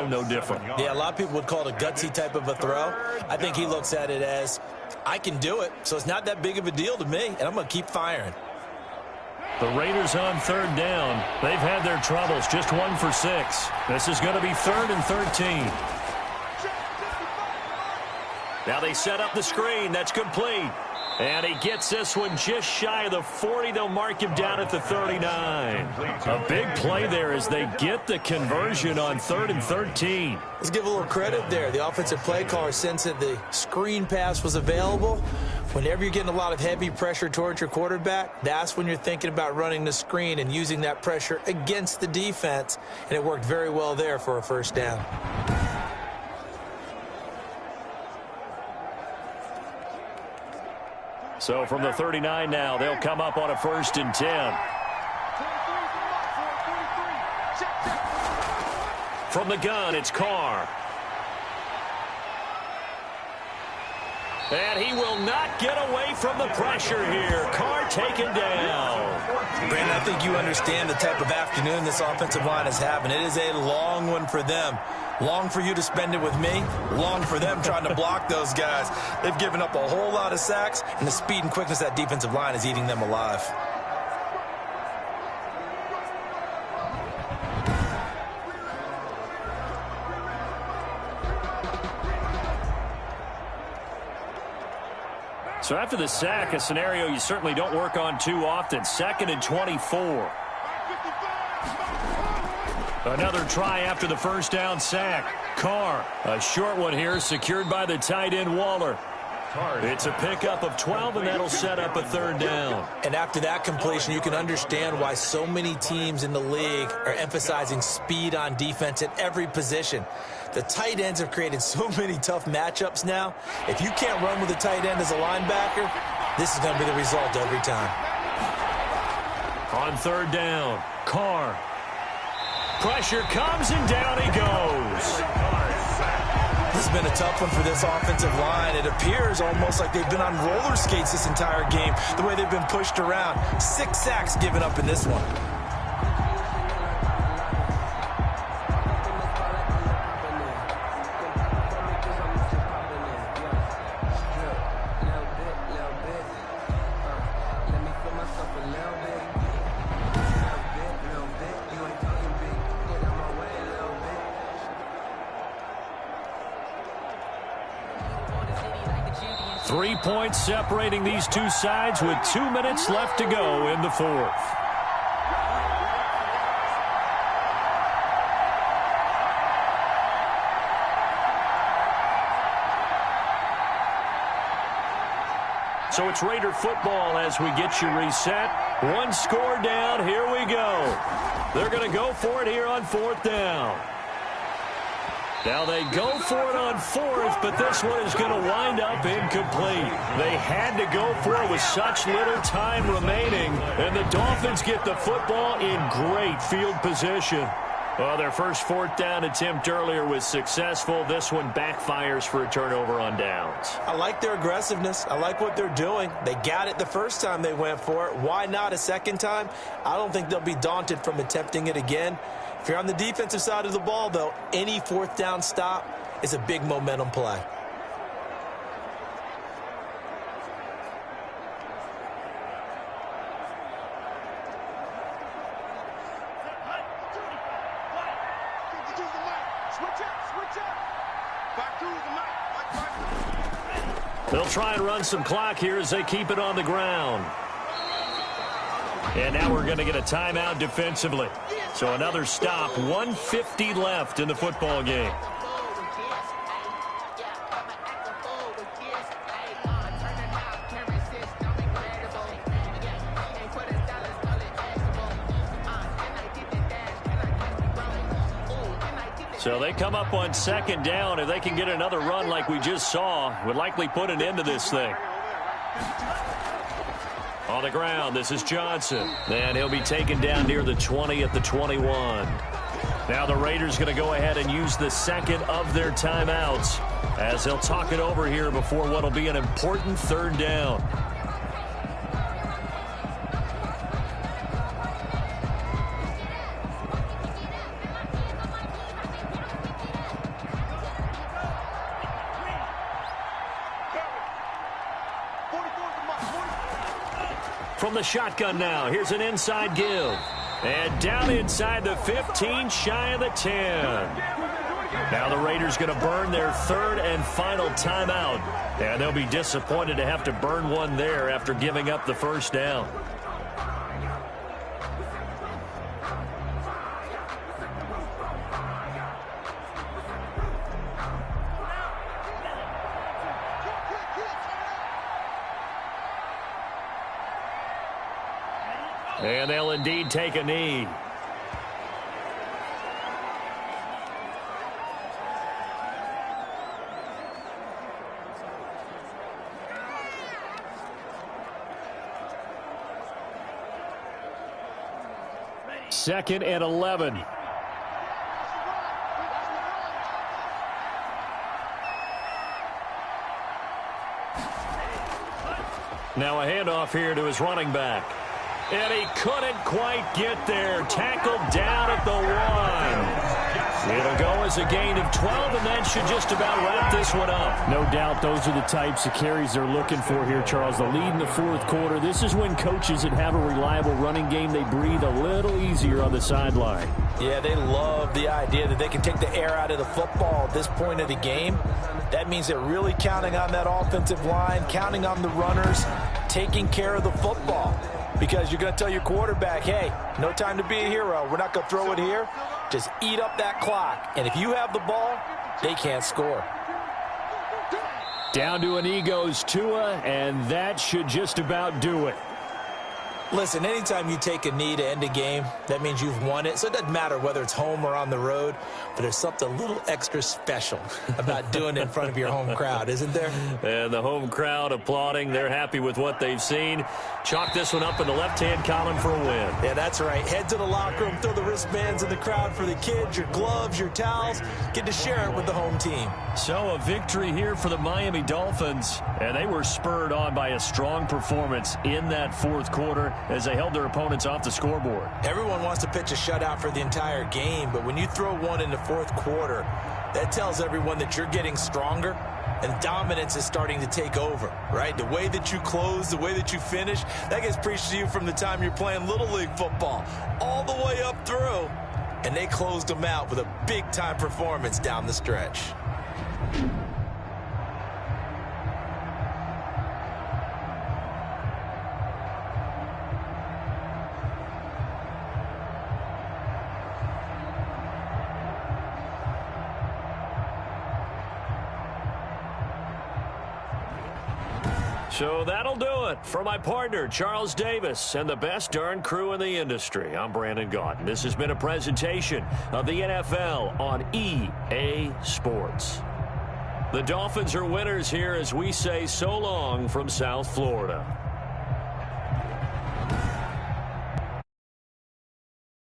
home no different. Yeah, a lot of people would call it a gutsy type of a throw. I think he looks at it as, I can do it, so it's not that big of a deal to me, and I'm going to keep firing. The Raiders on third down. They've had their troubles, just 1 for 6. This is going to be 3rd and 13. Now they set up the screen. That's complete. And he gets this one just shy of the 40. They'll mark him down at the 39. A big play there as they get the conversion on 3rd and 13. Let's give a little credit there. The offensive play caller sensed that the screen pass was available. Whenever you're getting a lot of heavy pressure towards your quarterback, that's when you're thinking about running the screen and using that pressure against the defense. And it worked very well there for a first down. So from the 39 now, they'll come up on a 1st and 10. From the gun, it's Carr. And he will not get away from the pressure here. Carr taken down. Brandon, I think you understand the type of afternoon this offensive line is having. It is a long one for them. Long for you to spend it with me. Long for them trying to block those guys. They've given up a whole lot of sacks, and the speed and quickness of that defensive line is eating them alive. So after the sack, a scenario you certainly don't work on too often. 2nd and 24. Another try after the first down sack. Carr, a short one here, secured by the tight end Waller. It's a pickup of 12, and that'll set up a 3rd down. And after that completion, you can understand why so many teams in the league are emphasizing speed on defense at every position. The tight ends have created so many tough matchups now. If you can't run with a tight end as a linebacker, this is going to be the result every time. On 3rd down, Carr. Pressure comes, and down he goes. This has been a tough one for this offensive line. It appears almost like they've been on roller skates this entire game, the way they've been pushed around. 6 sacks given up in this one. Three points separating these two sides with 2 minutes left to go in the 4th. So it's Raider football as we get you reset. 1 score down. Here we go. They're going to go for it here on 4th down. Now they go for it on 4th, but this one is going to wind up incomplete. They had to go for it with such little time remaining, and the Dolphins get the football in great field position. Well, their first 4th down attempt earlier was successful. This one backfires for a turnover on downs. I like their aggressiveness. I like what they're doing. They got it the first time they went for it. Why not a second time? I don't think they'll be daunted from attempting it again. If you're on the defensive side of the ball, though, any 4th down stop is a big momentum play. They'll try and run some clock here as they keep it on the ground. And now we're going to get a timeout defensively. So another stop, 1:50 left in the football game. So they come up on 2nd down. If they can get another run like we just saw, would likely put an end to this thing. On the ground, this is Johnson. And he'll be taken down near the 20 at the 21. Now the Raiders going to go ahead and use the second of their timeouts as they'll talk it over here before what will be an important 3rd down. From the shotgun now, here's an inside give. And down inside the 15, shy of the 10. Now the Raiders going to burn their third and final timeout. And they'll be disappointed to have to burn one there after giving up the first down. And they'll indeed take a knee. Second and 11. Now a handoff here to his running back. And he couldn't quite get there. Tackled down at the 1. It'll go as a gain of 12, and that should just about wrap this one up. No doubt those are the types of carries they're looking for here, Charles. The lead in the fourth quarter. This is when coaches that have a reliable running game, they breathe a little easier on the sideline. Yeah, they love the idea that they can take the air out of the football at this point of the game. That means they're really counting on that offensive line, counting on the runners, taking care of the football. Because you're going to tell your quarterback, hey, no time to be a hero. We're not going to throw it here. Just eat up that clock. And if you have the ball, they can't score. Down to an knee goes Tua, and that should just about do it. Listen, anytime you take a knee to end a game, that means you've won it. So it doesn't matter whether it's home or on the road, but there's something a little extra special about doing it in front of your home crowd, isn't there? And the home crowd applauding. They're happy with what they've seen. Chalk this one up in the left-hand column for a win. Yeah, that's right. Head to the locker room, throw the wristbands in the crowd for the kids, your gloves, your towels. Get to share it with the home team. So a victory here for the Miami Dolphins. And they were spurred on by a strong performance in that fourth quarter as they held their opponents off the scoreboard. Everyone wants to pitch a shutout for the entire game, but when you throw one in the fourth quarter, that tells everyone that you're getting stronger and dominance is starting to take over, right? The way that you close, the way that you finish, that gets preached to you from the time you're playing Little League football all the way up through. And they closed them out with a big-time performance down the stretch. So that'll do it for my partner, Charles Davis, and the best darn crew in the industry. I'm Brandon Gaudin. This has been a presentation of the NFL on EA Sports. The Dolphins are winners here as we say so long from South Florida.